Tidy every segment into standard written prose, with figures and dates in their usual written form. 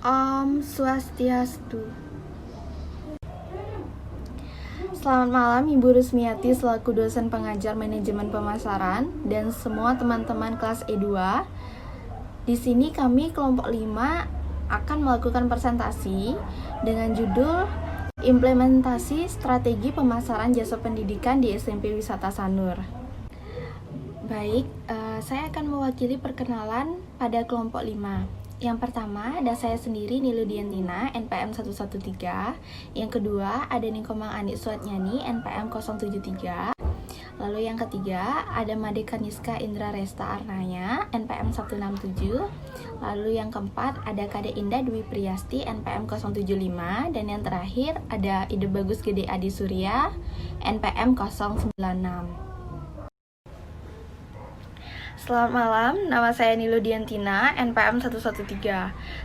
Om Swastiastu. Selamat malam Ibu Rusmiati selaku dosen pengajar manajemen pemasaran dan semua teman-teman kelas E2. Di sini kami kelompok 5 akan melakukan presentasi dengan judul Implementasi Strategi Pemasaran Jasa Pendidikan di SMP Wisata Sanur. Baik, saya akan mewakili perkenalan pada kelompok 5. Yang pertama ada saya sendiri Nilu Diantina NPM 113. Yang kedua ada Ningkomang Anik Suatnyani NPM 073. Lalu yang ketiga ada Made Kaniska Indra Resta Arnaya NPM 167. Lalu yang keempat ada Kade Indah Dwi Priyasti NPM 075. Dan yang terakhir ada Ide Bagus Gede Adi Surya NPM 096. Selamat malam, nama saya Nilu Diantina, NPM 113.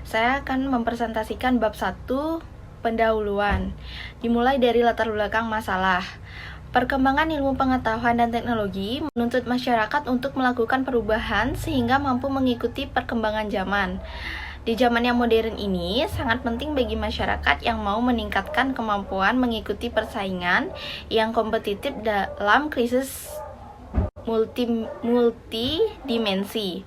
Saya akan mempresentasikan bab 1, pendahuluan. Dimulai dari latar belakang masalah. Perkembangan ilmu pengetahuan dan teknologi menuntut masyarakat untuk melakukan perubahan sehingga mampu mengikuti perkembangan zaman. Di zaman yang modern ini, sangat penting bagi masyarakat yang mau meningkatkan kemampuan mengikuti persaingan yang kompetitif dalam krisis multidimensi.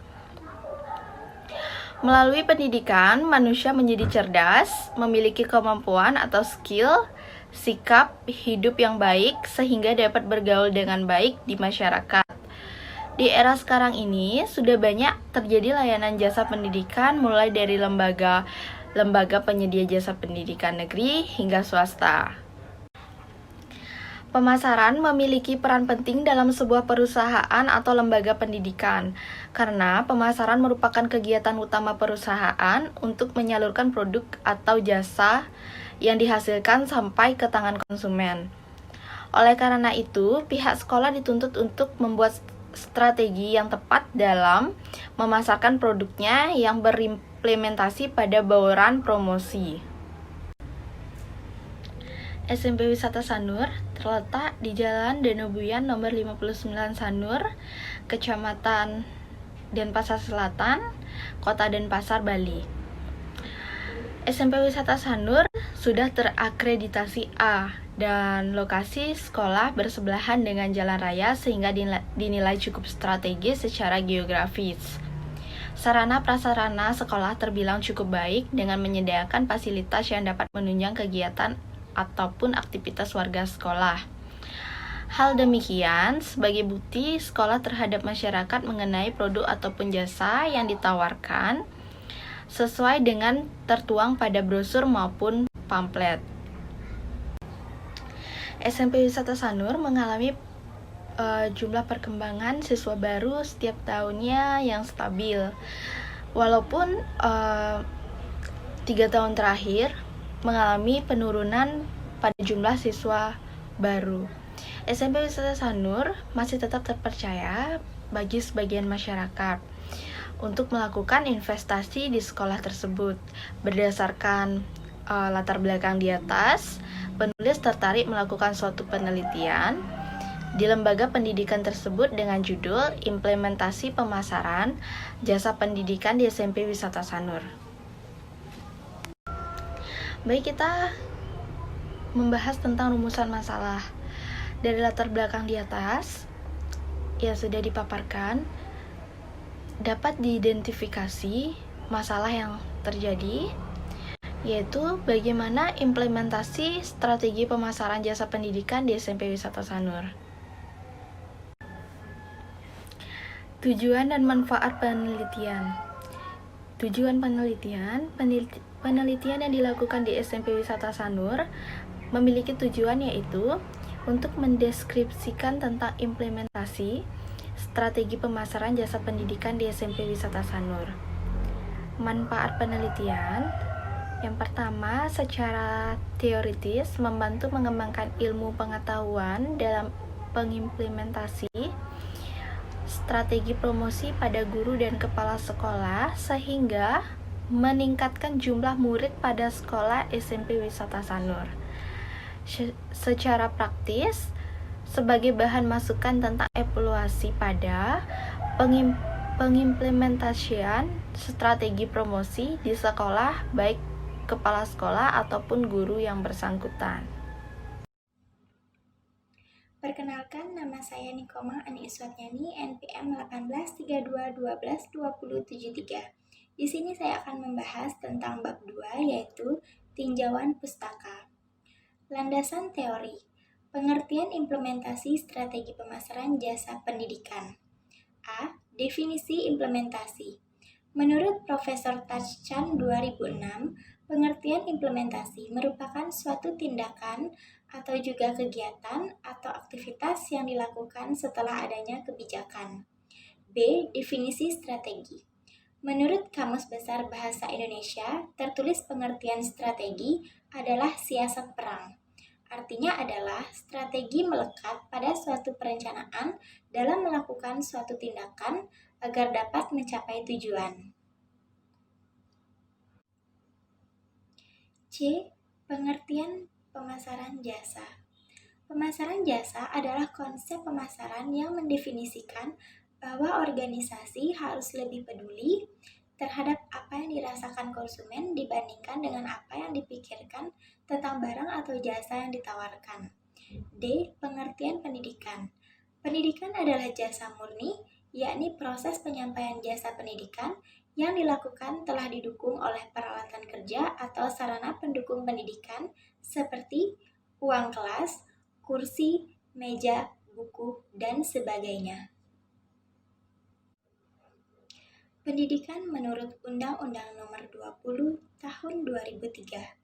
Melalui pendidikan, manusia menjadi cerdas, memiliki kemampuan atau skill, sikap hidup yang baik sehingga dapat bergaul dengan baik di masyarakat. Di era sekarang ini, sudah banyak terjadi layanan jasa pendidikan mulai dari lembaga penyedia jasa pendidikan negeri hingga swasta. Pemasaran memiliki peran penting dalam sebuah perusahaan atau lembaga pendidikan, karena pemasaran merupakan kegiatan utama perusahaan untuk menyalurkan produk atau jasa yang dihasilkan sampai ke tangan konsumen. Oleh karena itu, pihak sekolah dituntut untuk membuat strategi yang tepat dalam memasarkan produknya yang berimplementasi pada bauran promosi. SMP Wisata Sanur terletak di Jalan Danobuyan nomor 59 Sanur, Kecamatan Denpasar Selatan, Kota Denpasar, Bali. SMP Wisata Sanur sudah terakreditasi A dan lokasi sekolah bersebelahan dengan jalan raya sehingga dinilai cukup strategis secara geografis. Sarana prasarana sekolah terbilang cukup baik dengan menyediakan fasilitas yang dapat menunjang kegiatan ataupun aktivitas warga sekolah. Hal demikian sebagai bukti sekolah terhadap masyarakat mengenai produk ataupun jasa yang ditawarkan sesuai dengan tertuang pada brosur maupun pamflet. SMP Wisata Sanur mengalami jumlah perkembangan siswa baru setiap tahunnya yang stabil. Walaupun 3 tahun terakhir mengalami penurunan pada jumlah siswa baru. SMP Wisata Sanur masih tetap terpercaya bagi sebagian masyarakat untuk melakukan investasi di sekolah tersebut. Berdasarkan latar belakang di atas, penulis tertarik melakukan suatu penelitian di lembaga pendidikan tersebut dengan judul Implementasi Pemasaran Jasa Pendidikan di SMP Wisata Sanur. Baik, kita membahas tentang rumusan masalah. Dari latar belakang di atas yang sudah dipaparkan, dapat diidentifikasi masalah yang terjadi, yaitu bagaimana implementasi strategi pemasaran jasa pendidikan di SMP Wisata Sanur. Tujuan dan manfaat penelitian. Tujuan penelitian yang dilakukan di SMP Wisata Sanur memiliki tujuan yaitu untuk mendeskripsikan tentang implementasi strategi pemasaran jasa pendidikan di SMP Wisata Sanur. Manfaat penelitian yang pertama, secara teoritis membantu mengembangkan ilmu pengetahuan dalam pengimplementasi strategi promosi pada guru dan kepala sekolah sehingga meningkatkan jumlah murid pada sekolah SMP Wisata Sanur. Secara praktis, sebagai bahan masukan tentang evaluasi pada pengimplementasian strategi promosi di sekolah, baik kepala sekolah ataupun guru yang bersangkutan. Perkenalkan, nama saya Nikoma Ani Iswatnyani, NPM 1832122073. Di sini saya akan membahas tentang bab 2, yaitu tinjauan pustaka. Landasan teori, pengertian implementasi strategi pemasaran jasa pendidikan. A. Definisi implementasi. Menurut Profesor Tachchan 2006, pengertian implementasi merupakan suatu tindakan atau juga kegiatan atau aktivitas yang dilakukan setelah adanya kebijakan. B. Definisi strategi. Menurut Kamus Besar Bahasa Indonesia, tertulis pengertian strategi adalah siasat perang. Artinya adalah strategi melekat pada suatu perencanaan dalam melakukan suatu tindakan agar dapat mencapai tujuan. C. Pengertian pemasaran jasa. Pemasaran jasa adalah konsep pemasaran yang mendefinisikan bahwa organisasi harus lebih peduli terhadap apa yang dirasakan konsumen dibandingkan dengan apa yang dipikirkan tentang barang atau jasa yang ditawarkan. D. Pengertian pendidikan. Pendidikan adalah jasa murni, yakni proses penyampaian jasa pendidikan yang dilakukan telah didukung oleh peralatan kerja atau sarana pendukung pendidikan seperti uang kelas, kursi, meja, buku, dan sebagainya. Pendidikan menurut Undang-Undang Nomor 20 Tahun 2003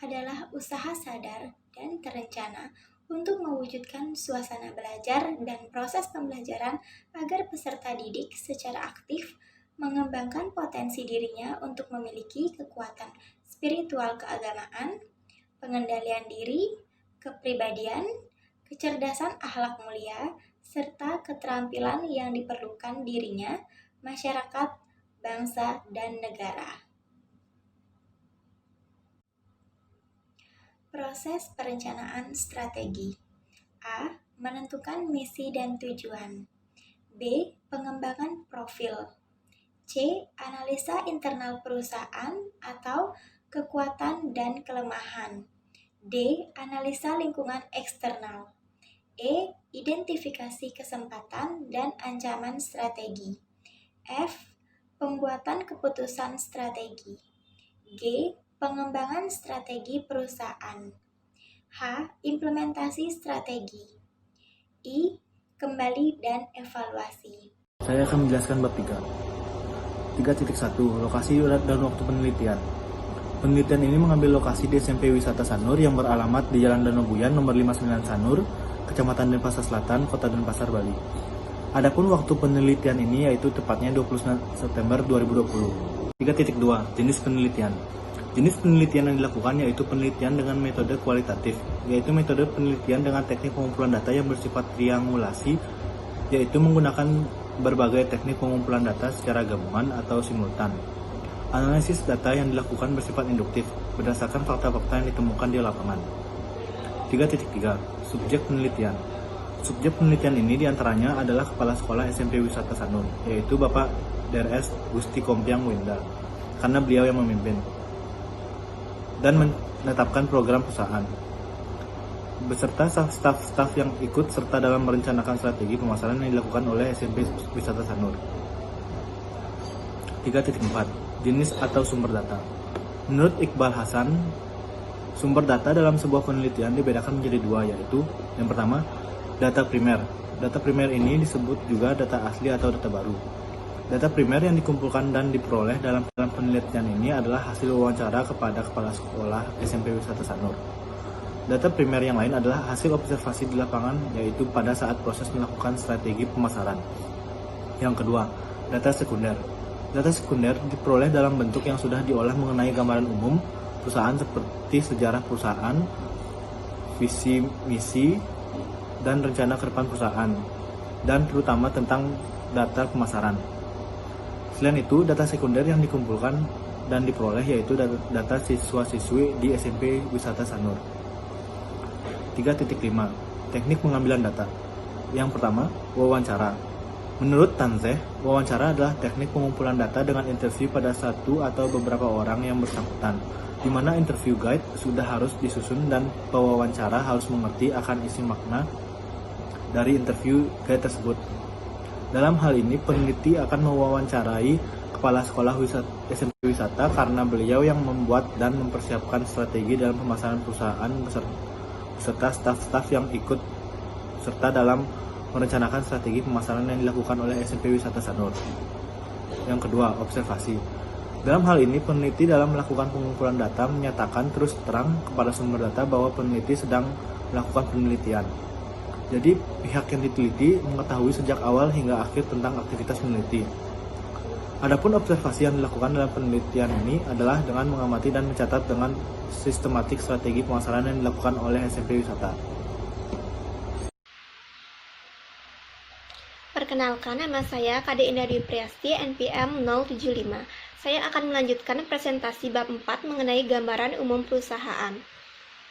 adalah usaha sadar dan terencana untuk mewujudkan suasana belajar dan proses pembelajaran agar peserta didik secara aktif mengembangkan potensi dirinya untuk memiliki kekuatan spiritual keagamaan, pengendalian diri, kepribadian, kecerdasan akhlak mulia, serta keterampilan yang diperlukan dirinya, masyarakat, bangsa, dan negara. Proses perencanaan strategi. A. Menentukan misi dan tujuan. B. Pengembangan profil. C. Analisa internal perusahaan atau kekuatan dan kelemahan. D. Analisa lingkungan eksternal. E. Identifikasi kesempatan dan ancaman strategi. F. Pembuatan keputusan strategi. G. Pengembangan strategi perusahaan. H. Implementasi strategi. I. Kembali dan evaluasi. Saya akan menjelaskan bab 3. 3.1. Lokasi dan waktu penelitian. Penelitian ini mengambil lokasi di SMP Wisata Sanur yang beralamat di Jalan Danau Buyan nomor 59 Sanur, Kecamatan Denpasar Selatan, Kota Denpasar, Bali. Adapun waktu penelitian ini yaitu tepatnya 29 September 2020. 3.2. Jenis penelitian. Jenis penelitian yang dilakukan yaitu penelitian dengan metode kualitatif, yaitu metode penelitian dengan teknik pengumpulan data yang bersifat triangulasi, yaitu menggunakan berbagai teknik pengumpulan data secara gabungan atau simultan. Analisis data yang dilakukan bersifat induktif, berdasarkan fakta-fakta yang ditemukan di lapangan. 3.3. Subjek penelitian. Subjek penelitian ini diantaranya adalah Kepala Sekolah SMP Wisata Sanur, yaitu Bapak Drs. Gusti Kompiang Winda, karena beliau yang memimpin dan menetapkan program perusahaan, beserta staf-staf yang ikut serta dalam merencanakan strategi pemasaran yang dilakukan oleh SMP Wisata Sanur. 3.4. Jenis atau sumber data. Menurut Iqbal Hasan, sumber data dalam sebuah penelitian dibedakan menjadi dua, yaitu yang pertama, data primer. Data primer ini disebut juga data asli atau data baru. Data primer yang dikumpulkan dan diperoleh dalam penelitian ini adalah hasil wawancara kepada kepala sekolah SMP Wisata Sanur. Data primer yang lain adalah hasil observasi di lapangan, yaitu pada saat proses melakukan strategi pemasaran. Yang kedua, data sekunder. Data sekunder diperoleh dalam bentuk yang sudah diolah mengenai gambaran umum perusahaan seperti sejarah perusahaan, visi misi, dan rencana ke depan perusahaan, dan terutama tentang data pemasaran. Selain itu, data sekunder yang dikumpulkan dan diperoleh yaitu data siswa-siswi di SMP Wisata Sanur. 3.5. Teknik pengambilan data. Yang pertama, wawancara. Menurut Tanzeh, wawancara adalah teknik pengumpulan data dengan interview pada satu atau beberapa orang yang bersangkutan, di mana interview guide sudah harus disusun dan pewawancara harus mengerti akan isi makna dari interview guide tersebut. Dalam hal ini, peneliti akan mewawancarai kepala sekolah SMP wisata karena beliau yang membuat dan mempersiapkan strategi dalam pemasaran perusahaan beserta staf-staf yang ikut serta dalam merencanakan strategi pemasaran yang dilakukan oleh SMP Wisata Sanur. Yang kedua, observasi. Dalam hal ini, peneliti dalam melakukan pengumpulan data menyatakan terus terang kepada sumber data bahwa peneliti sedang melakukan penelitian. Jadi, pihak yang diteliti mengetahui sejak awal hingga akhir tentang aktivitas peneliti. Adapun observasi yang dilakukan dalam penelitian ini adalah dengan mengamati dan mencatat dengan sistematik strategi pemasaran yang dilakukan oleh SMP Wisata. Perkenalkan, nama saya Kade Indah Dwi Priasti, NPM 075. Saya akan melanjutkan presentasi bab 4 mengenai gambaran umum perusahaan.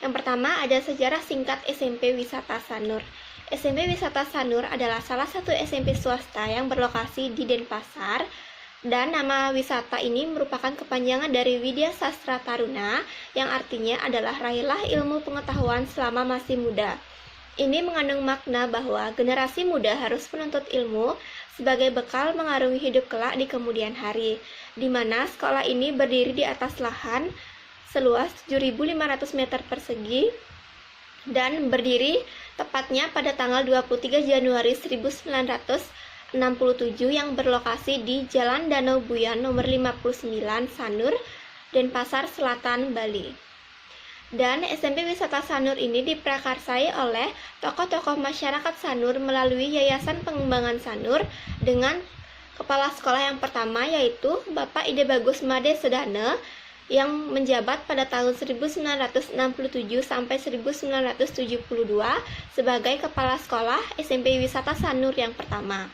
Yang pertama ada sejarah singkat SMP Wisata Sanur. SMP Wisata Sanur adalah salah satu SMP swasta yang berlokasi di Denpasar, dan nama wisata ini merupakan kepanjangan dari Widya Sastra Taruna, yang artinya adalah raihlah ilmu pengetahuan selama masih muda. Ini mengandung makna bahwa generasi muda harus menuntut ilmu sebagai bekal mengarungi hidup kelak di kemudian hari, di mana sekolah ini berdiri di atas lahan seluas 7.500 meter persegi dan berdiri tepatnya pada tanggal 23 Januari 1967 yang berlokasi di Jalan Danau Buyan nomor 59 Sanur, Denpasar Selatan, Bali. Dan SMP Wisata Sanur ini diprakarsai oleh tokoh-tokoh masyarakat Sanur melalui Yayasan Pengembangan Sanur dengan kepala sekolah yang pertama yaitu Bapak Ide Bagus Made Sedane yang menjabat pada tahun 1967 sampai 1972 sebagai kepala sekolah SMP Wisata Sanur yang pertama.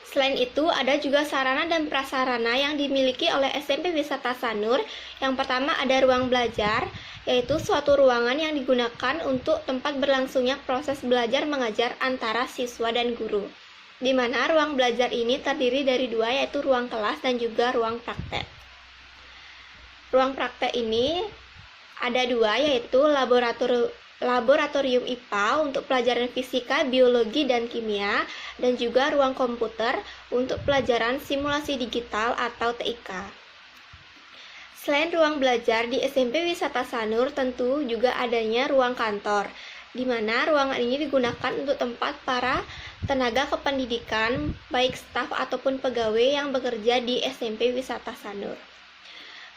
Selain itu, ada juga sarana dan prasarana yang dimiliki oleh SMP Wisata Sanur. Yang pertama ada ruang belajar, yaitu suatu ruangan yang digunakan untuk tempat berlangsungnya proses belajar mengajar antara siswa dan guru. Di mana ruang belajar ini terdiri dari dua, yaitu ruang kelas dan juga ruang praktek. Ruang praktek ini ada dua, yaitu laboratorium IPA untuk pelajaran fisika, biologi, dan kimia, dan juga ruang komputer untuk pelajaran simulasi digital atau TIK. Selain ruang belajar di SMP Wisata Sanur, tentu juga adanya ruang kantor, di mana ruangan ini digunakan untuk tempat para tenaga kependidikan, baik staf ataupun pegawai yang bekerja di SMP Wisata Sanur.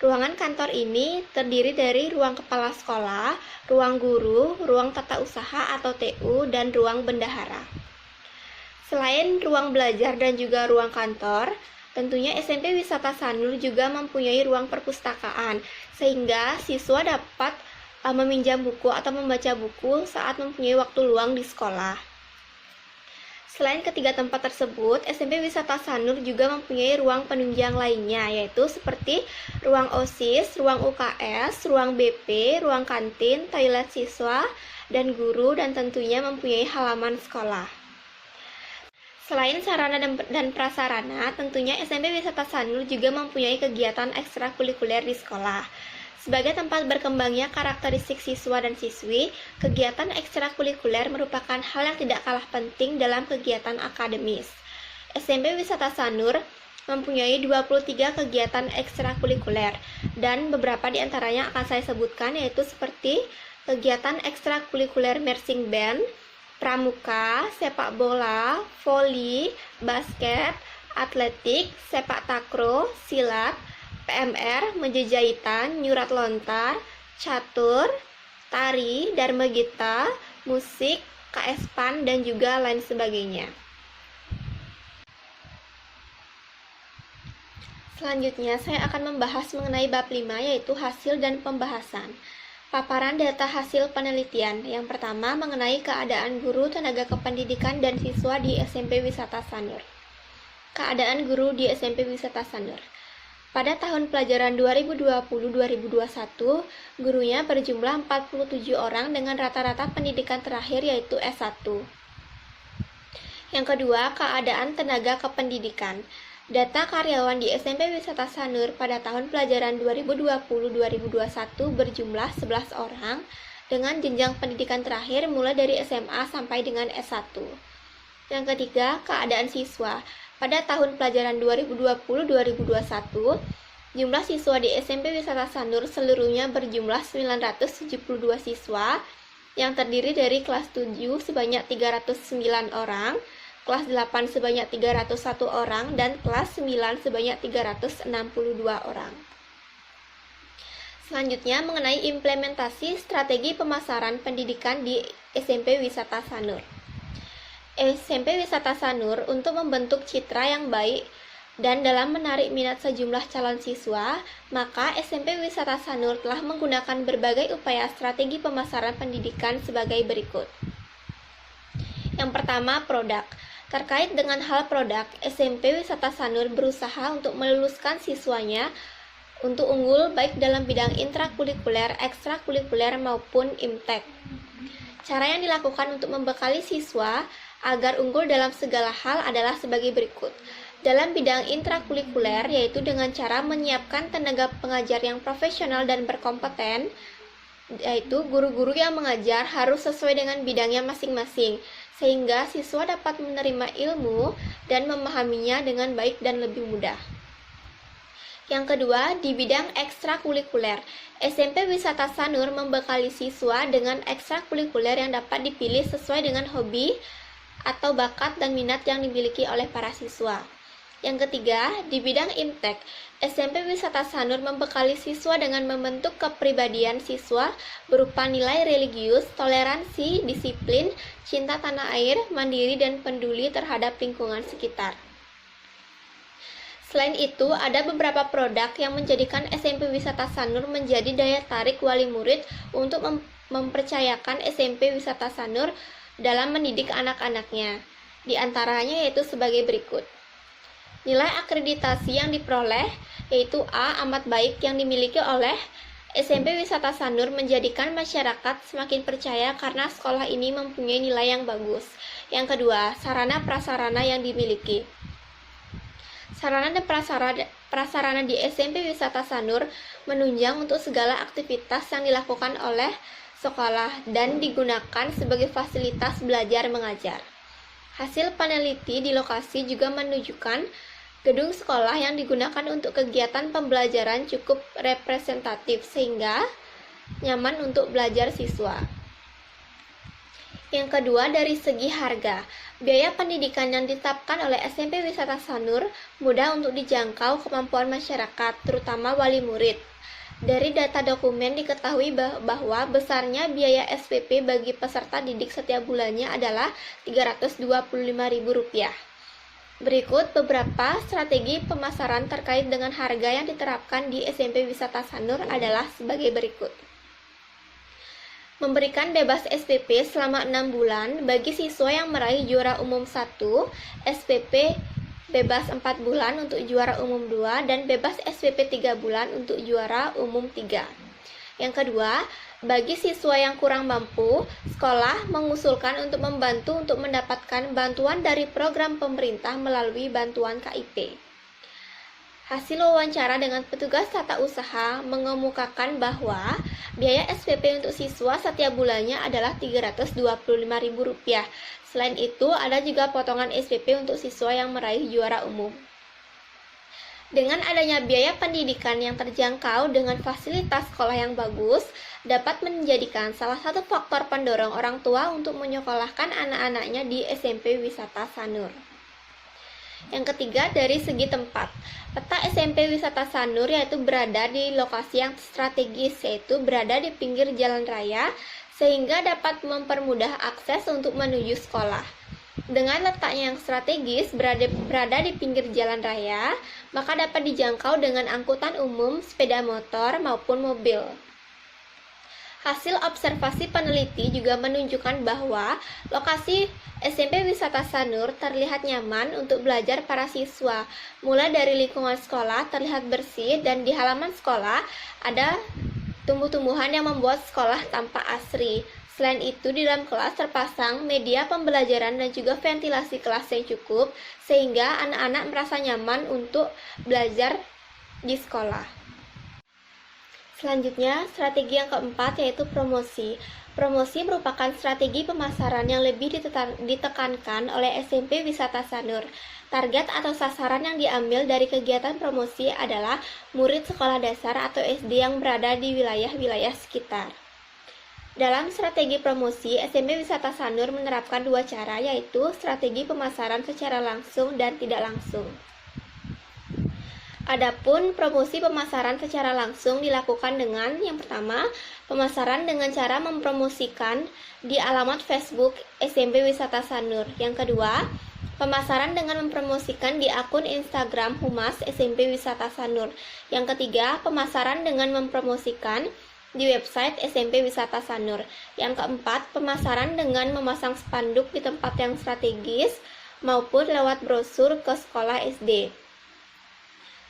Ruangan kantor ini terdiri dari ruang kepala sekolah, ruang guru, ruang tata usaha atau TU, dan ruang bendahara. Selain ruang belajar dan juga ruang kantor, tentunya SMP Wisata Sanur juga mempunyai ruang perpustakaan, sehingga siswa dapat meminjam buku atau membaca buku saat mempunyai waktu luang di sekolah. Selain ketiga tempat tersebut, SMP Wisata Sanur juga mempunyai ruang penunjang lainnya, yaitu seperti ruang OSIS, ruang UKS, ruang BP, ruang kantin, toilet siswa, dan guru, dan tentunya mempunyai halaman sekolah. Selain sarana dan prasarana, tentunya SMP Wisata Sanur juga mempunyai kegiatan ekstrakurikuler di sekolah. Sebagai tempat berkembangnya karakteristik siswa dan siswi, kegiatan ekstrakurikuler merupakan hal yang tidak kalah penting dalam kegiatan akademis. SMP Wisata Sanur mempunyai 23 kegiatan ekstrakurikuler, dan beberapa di antaranya akan saya sebutkan, yaitu seperti kegiatan ekstrakurikuler marching band, pramuka, sepak bola, voli, basket, atletik, sepak takraw, silat, PMR, menjejahitan, nyurat lontar, catur, tari, dharma gita, musik, KS-PAN, dan juga lain sebagainya. Selanjutnya, saya akan membahas mengenai bab 5, yaitu hasil dan pembahasan. Paparan data hasil penelitian. Yang pertama, mengenai keadaan guru, tenaga kependidikan, dan siswa di SMP Wisata Sanur. Keadaan guru di SMP Wisata Sanur. Pada tahun pelajaran 2020-2021, gurunya berjumlah 47 orang dengan rata-rata pendidikan terakhir yaitu S1. Yang kedua, keadaan tenaga kependidikan. Data karyawan di SMP Wisata Sanur pada tahun pelajaran 2020-2021 berjumlah 11 orang dengan jenjang pendidikan terakhir mulai dari SMA sampai dengan S1. Yang ketiga, keadaan siswa. Pada tahun pelajaran 2020-2021, jumlah siswa di SMP Wisata Sanur seluruhnya berjumlah 972 siswa yang terdiri dari kelas 7 sebanyak 309 orang, kelas 8 sebanyak 301 orang, dan kelas 9 sebanyak 362 orang. Selanjutnya mengenai implementasi strategi pemasaran pendidikan di SMP Wisata Sanur. SMP Wisata Sanur untuk membentuk citra yang baik dan dalam menarik minat sejumlah calon siswa, maka SMP Wisata Sanur telah menggunakan berbagai upaya strategi pemasaran pendidikan sebagai berikut. Yang pertama, produk. Terkait dengan hal produk, SMP Wisata Sanur berusaha untuk meluluskan siswanya untuk unggul baik dalam bidang intrakurikuler, ekstrakurikuler maupun IMTEK. Cara yang dilakukan untuk membekali siswa agar unggul dalam segala hal adalah sebagai berikut. Dalam bidang intrakurikuler, yaitu dengan cara menyiapkan tenaga pengajar yang profesional dan berkompeten, yaitu guru-guru yang mengajar harus sesuai dengan bidangnya masing-masing, sehingga siswa dapat menerima ilmu dan memahaminya dengan baik dan lebih mudah. Yang kedua, di bidang ekstrakurikuler, SMP Wisata Sanur membekali siswa dengan ekstrakurikuler yang dapat dipilih sesuai dengan hobi atau bakat dan minat yang dimiliki oleh para siswa. Yang ketiga, di bidang IMTEK, SMP Wisata Sanur membekali siswa dengan membentuk kepribadian siswa berupa nilai religius, toleransi, disiplin, cinta tanah air, mandiri, dan peduli terhadap lingkungan sekitar. Selain itu, ada beberapa produk yang menjadikan SMP Wisata Sanur menjadi daya tarik wali murid untuk mempercayakan SMP Wisata Sanur dalam mendidik anak-anaknya. Di antaranya yaitu sebagai berikut. Nilai akreditasi yang diperoleh yaitu A amat baik yang dimiliki oleh SMP Wisata Sanur menjadikan masyarakat semakin percaya karena sekolah ini mempunyai nilai yang bagus. Yang kedua, sarana prasarana yang dimiliki. Sarana dan prasarana di SMP Wisata Sanur menunjang untuk segala aktivitas yang dilakukan oleh sekolah dan digunakan sebagai fasilitas belajar mengajar. Hasil peneliti di lokasi juga menunjukkan gedung sekolah yang digunakan untuk kegiatan pembelajaran cukup representatif sehingga nyaman untuk belajar siswa. Yang kedua, dari segi harga. Biaya pendidikan yang ditetapkan oleh SMP Wisata Sanur mudah untuk dijangkau kemampuan masyarakat, terutama wali murid. Dari data dokumen diketahui bahwa besarnya biaya SPP bagi peserta didik setiap bulannya adalah Rp325.000. Berikut beberapa strategi pemasaran terkait dengan harga yang diterapkan di SMP Wisata Sanur adalah sebagai berikut. Memberikan bebas SPP selama 6 bulan bagi siswa yang meraih juara umum 1, SPP bebas 4 bulan untuk juara umum 2, dan bebas SPP 3 bulan untuk juara umum 3. Yang kedua, bagi siswa yang kurang mampu, sekolah mengusulkan untuk membantu untuk mendapatkan bantuan dari program pemerintah melalui bantuan KIP. Hasil wawancara dengan petugas tata usaha mengemukakan bahwa biaya SPP untuk siswa setiap bulannya adalah Rp325.000. Selain itu, ada juga potongan SPP untuk siswa yang meraih juara umum. Dengan adanya biaya pendidikan yang terjangkau dengan fasilitas sekolah yang bagus, dapat menjadikan salah satu faktor pendorong orang tua untuk menyekolahkan anak-anaknya di SMP Wisata Sanur. Yang ketiga, dari segi tempat. Peta SMP Wisata Sanur yaitu berada di lokasi yang strategis, yaitu berada di pinggir jalan raya, sehingga dapat mempermudah akses untuk menuju sekolah. Dengan letaknya yang strategis berada di pinggir jalan raya, maka dapat dijangkau dengan angkutan umum, sepeda motor, maupun mobil. Hasil observasi peneliti juga menunjukkan bahwa lokasi SMP Wisata Sanur terlihat nyaman untuk belajar para siswa. Mulai dari lingkungan sekolah terlihat bersih dan di halaman sekolah ada tumbuh-tumbuhan yang membuat sekolah tampak asri. Selain itu, di dalam kelas terpasang media pembelajaran dan juga ventilasi kelas yang cukup, sehingga anak-anak merasa nyaman untuk belajar di sekolah. Selanjutnya, strategi yang keempat yaitu promosi. Promosi merupakan strategi pemasaran yang lebih ditekankan oleh SMP Wisata Sanur. Target atau sasaran yang diambil dari kegiatan promosi adalah murid sekolah dasar atau SD yang berada di wilayah-wilayah sekitar. Dalam strategi promosi, SMP Wisata Sanur menerapkan dua cara, yaitu strategi pemasaran secara langsung dan tidak langsung. Adapun promosi pemasaran secara langsung dilakukan dengan yang pertama, pemasaran dengan cara mempromosikan di alamat Facebook SMP Wisata Sanur. Yang kedua, pemasaran dengan mempromosikan di akun Instagram Humas SMP Wisata Sanur. Yang ketiga, pemasaran dengan mempromosikan di website SMP Wisata Sanur. Yang keempat, pemasaran dengan memasang spanduk di tempat yang strategis maupun lewat brosur ke sekolah SD.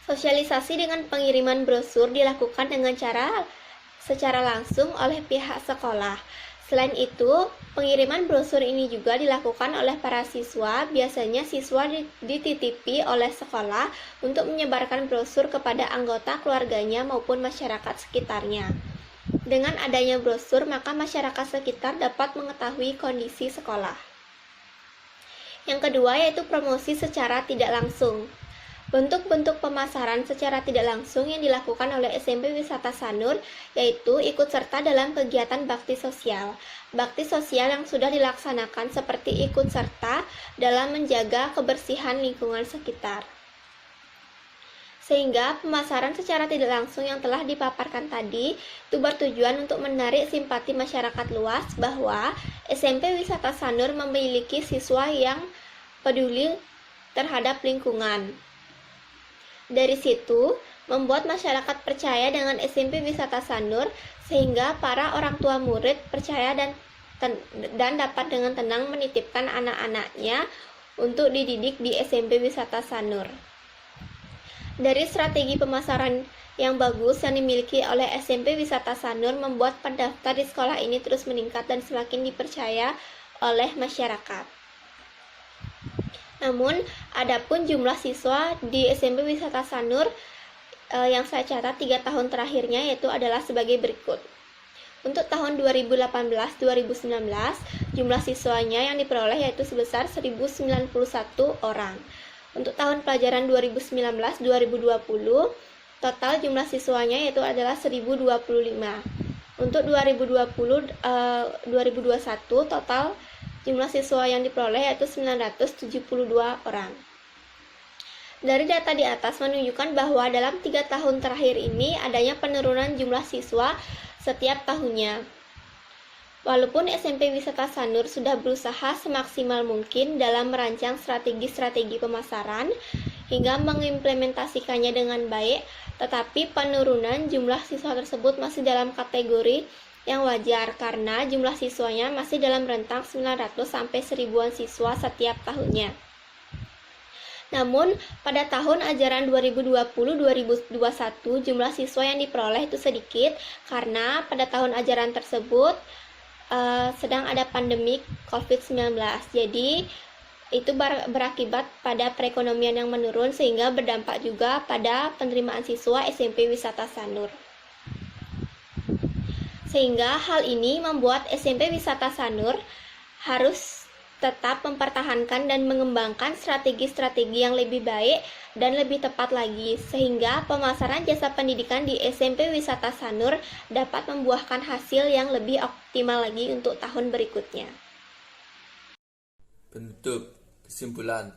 Sosialisasi dengan pengiriman brosur dilakukan dengan cara secara langsung oleh pihak sekolah. Selain itu, pengiriman brosur ini juga dilakukan oleh para siswa. Biasanya siswa dititipi oleh sekolah untuk menyebarkan brosur kepada anggota keluarganya maupun masyarakat sekitarnya. Dengan adanya brosur, maka masyarakat sekitar dapat mengetahui kondisi sekolah. Yang kedua yaitu promosi secara tidak langsung. Bentuk-bentuk pemasaran secara tidak langsung yang dilakukan oleh SMP Wisata Sanur yaitu ikut serta dalam kegiatan bakti sosial. Bakti sosial yang sudah dilaksanakan seperti ikut serta dalam menjaga kebersihan lingkungan sekitar. Sehingga pemasaran secara tidak langsung yang telah dipaparkan tadi itu bertujuan untuk menarik simpati masyarakat luas bahwa SMP Wisata Sanur memiliki siswa yang peduli terhadap lingkungan. Dari situ, membuat masyarakat percaya dengan SMP Wisata Sanur sehingga para orang tua murid percaya dan dapat dengan tenang menitipkan anak-anaknya untuk dididik di SMP Wisata Sanur. Dari strategi pemasaran yang bagus yang dimiliki oleh SMP Wisata Sanur membuat pendaftar di sekolah ini terus meningkat dan semakin dipercaya oleh masyarakat. Namun, adapun jumlah siswa di SMP Wisata Sanur yang saya catat 3 tahun terakhirnya yaitu adalah sebagai berikut. Untuk tahun 2018-2019, jumlah siswanya yang diperoleh yaitu sebesar 1091 orang. Untuk tahun pelajaran 2019-2020, total jumlah siswanya yaitu adalah 1025. Untuk 2020-2021, total jumlah siswa yang diperoleh yaitu 972 orang. Dari data di atas menunjukkan bahwa dalam 3 tahun terakhir ini adanya penurunan jumlah siswa setiap tahunnya. Walaupun SMP Wisata Sanur sudah berusaha semaksimal mungkin dalam merancang strategi-strategi pemasaran hingga mengimplementasikannya dengan baik, tetapi penurunan jumlah siswa tersebut masih dalam kategori yang wajar karena jumlah siswanya masih dalam rentang 900 sampai 1000-an siswa setiap tahunnya. Namun, pada tahun ajaran 2020-2021 jumlah siswa yang diperoleh itu sedikit karena pada tahun ajaran tersebut sedang ada pandemi COVID-19. Jadi, itu berakibat pada perekonomian yang menurun sehingga berdampak juga pada penerimaan siswa SMP Wisata Sanur. Sehingga hal ini membuat SMP Wisata Sanur harus tetap mempertahankan dan mengembangkan strategi-strategi yang lebih baik dan lebih tepat lagi, sehingga pemasaran jasa pendidikan di SMP Wisata Sanur dapat membuahkan hasil yang lebih optimal lagi untuk tahun berikutnya. Penutup, kesimpulan.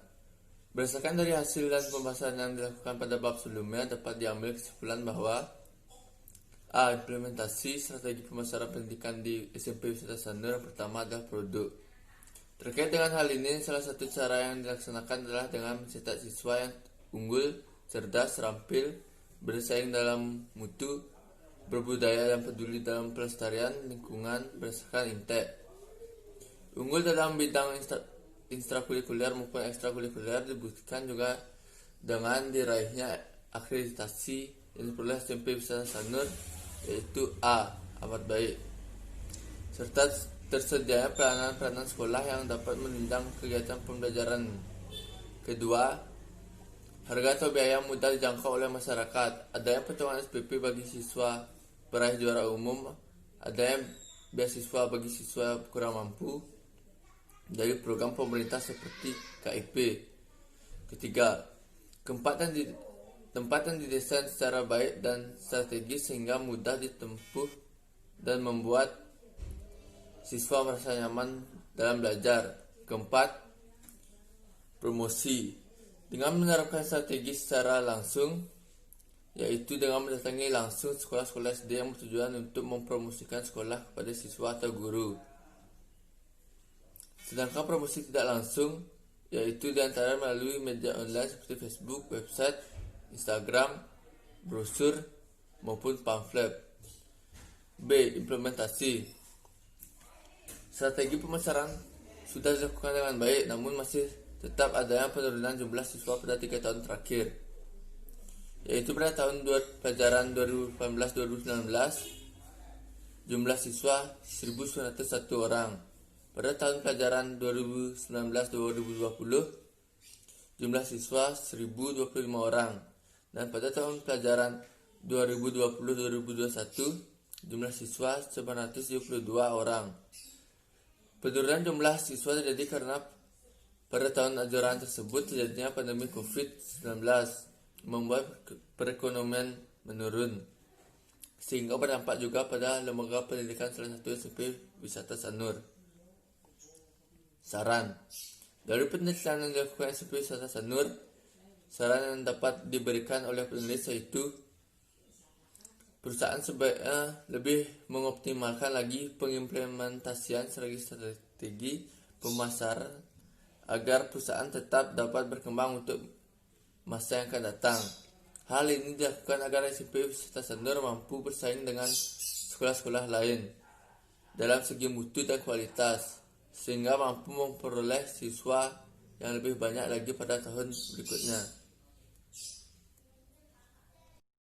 Berdasarkan dari hasil dan pembahasan yang dilakukan pada bab sebelumnya, dapat diambil kesimpulan bahwa A. Implementasi strategi pemasaran pendidikan di SMP Wisata Sanur yang pertama adalah produk. Terkait dengan hal ini, salah satu cara yang dilaksanakan adalah dengan mencetak siswa yang unggul, cerdas, terampil, bersaing dalam mutu, berbudaya dan peduli dalam pelestarian lingkungan berdasarkan INTEK. Unggul dalam bidang intrakurikuler maupun ekstrakurikuler dibuktikan juga dengan diraihnya akreditasi yang diperoleh SMP Wisata Sanur, yaitu A. Amat baik, serta tersedianya peranan-peranan sekolah yang dapat menunjang kegiatan pembelajaran. Kedua, harga atau biaya yang mudah dijangkau oleh masyarakat. Adanya potongan SPP bagi siswa peraih juara umum, adanya beasiswa bagi siswa kurang mampu dari program pemerintah seperti KIP. Ketiga, tempat yang didesain secara baik dan strategis sehingga mudah ditempuh dan membuat siswa merasa nyaman dalam belajar. Keempat, promosi. Dengan menerapkan strategi secara langsung, yaitu dengan mendatangi langsung sekolah-sekolah SD yang bertujuan untuk mempromosikan sekolah kepada siswa atau guru. Sedangkan promosi tidak langsung, yaitu diantara melalui media online seperti Facebook, website, Instagram, brosur, maupun pamflet. B. Implementasi. Strategi pemasaran sudah dilakukan dengan baik, namun masih tetap adanya penurunan jumlah siswa pada 3 tahun terakhir, yaitu pada tahun pelajaran 2018-2019 jumlah siswa 1.901 orang, pada tahun pelajaran 2019-2020 jumlah siswa 1.025 orang, dan pada tahun pelajaran 2020-2021 jumlah siswa 972 orang. Penurunan jumlah siswa terjadi karena pada tahun ajaran tersebut terjadinya pandemi COVID-19 membuat perekonomian menurun, sehingga berdampak juga pada lembaga pendidikan salah satu SMP Wisata Sanur. Saran. Dari penelitian yang dilakukan SMP Wisata Sanur, saran yang dapat diberikan oleh penulis yaitu perusahaan sebaiknya lebih mengoptimalkan lagi pengimplementasian strategi pemasaran agar perusahaan tetap dapat berkembang untuk masa yang akan datang. Hal ini dilakukan agar SMP Wisata Sanur mampu bersaing dengan sekolah-sekolah lain dalam segi mutu dan kualitas, sehingga mampu memperoleh siswa yang lebih banyak lagi pada tahun berikutnya.